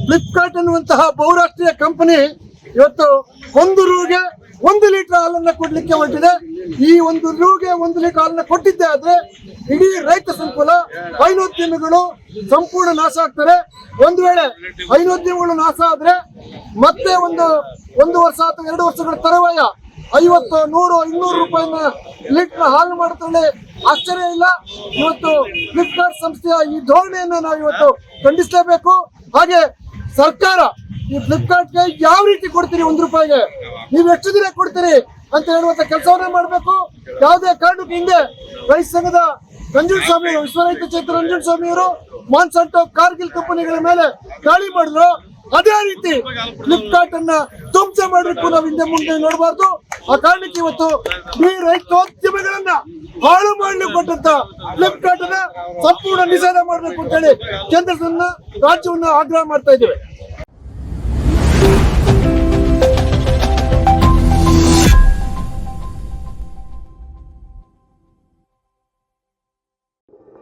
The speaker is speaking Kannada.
ಫ್ಲಿಪ್ಕಾರ್ಟ್ ಅನ್ನುವಂತಹ ಬಹುರಾಷ್ಟ್ರೀಯ ಕಂಪನಿ ಇವತ್ತು 1 ರೂಗೆ 1 ಲೀಟರ್ ಹಾಲನ್ನ ಕೊಡ್ಲಿಕ್ಕೆ ಹೊರಟಿದೆ. ಈ 1 ರೂಗೆ 1 ಲೀಟರ್ ಹಾಲನ್ನ ಕೊಟ್ಟಿದ್ದೆ ಆದ್ರೆ ಇಡೀ ರೈತ ಸಂಕುಲ ಹೈನೋದ್ಯಮಿಗಳು ಸಂಪೂರ್ಣ ನಾಶ ಆಗ್ತಾರೆ. ಒಂದು ವೇಳೆ ಹೈನೋದ್ಯಮಿಗಳು ನಾಶ ಆದ್ರೆ ಮತ್ತೆ ಒಂದು ವರ್ಷ ಅಥವಾ 2 ವರ್ಷಗಳ ತರುವಾಯ 50, 100, 200 ರೂಪಾಯಿನ ಲೀಟರ್ ಹಾಲು ಮಾಡುತ್ತಲೇ ಆಶ್ಚರ್ಯ ಇಲ್ಲ. ಇವತ್ತು ಫ್ಲಿಪ್ಕಾರ್ಟ್ ಸಂಸ್ಥೆಯ ಈ ಧೋರಣೆಯನ್ನ ನಾವು ಇವತ್ತು ಖಂಡಿಸಲೇಬೇಕು. ಹಾಗೆ ಸರ್ಕಾರ ಈ ಫ್ಲಿಪ್ಕಾರ್ಟ್ಗೆ ಯಾವ ರೀತಿ ಕೊಡ್ತೀರಿ 1 ರೂಪಾಯಿಗೆ, ನೀವು ಎಷ್ಟು ದಿನ ಕೊಡ್ತೀರಿ ಅಂತ ಹೇಳುವಂತ ಕೆಲಸವನ್ನ ಮಾಡಬೇಕು. ಯಾವುದೇ ಕಾರಣಕ್ಕೂ ಹಿಂದೆ ರೈತ ಸಂಘದ ರಂಜನ್ ಸ್ವಾಮಿ, ವಿಶ್ವ ರೈತ ಚೇತನ ರಂಜನ್ ಸ್ವಾಮಿ ಅವರು ಮಾನ್ಸಾಂಟೋ, ಕಾರ್ಗಿಲ್ ಕಂಪನಿಗಳ ಮೇಲೆ ದಾಳಿ ಮಾಡಿದ್ರು. ಅದೇ ರೀತಿ ಫ್ಲಿಪ್ಕಾರ್ಟ್ ಅನ್ನ ಧ್ವಂಸ ಮಾಡಲಿಕ್ಕೂ ನಾವು ಹಿಂದೆ ಮುಂದೆ ನೋಡಬಾರ್ದು. ಆ ಕಾರಣಕ್ಕೆ ಇವತ್ತು ಈ ರೈತೋದ್ಯಮಿಗಳನ್ನ ಹಾಳು ಮಾಡಲಿಕ್ಕೆ ಕೊಟ್ಟಂತ ಫ್ಲಿಪ್ಕಾರ್ಟ್ ಅನ್ನ ಸಂಪೂರ್ಣ ನಿಷೇಧ ಮಾಡಬೇಕು ಅಂತ ಹೇಳಿ ಕೇಂದ್ರ ರಾಜ್ಯವನ್ನ ಆಗ್ರಹ ಮಾಡ್ತಾ ಇದ್ದೇವೆ.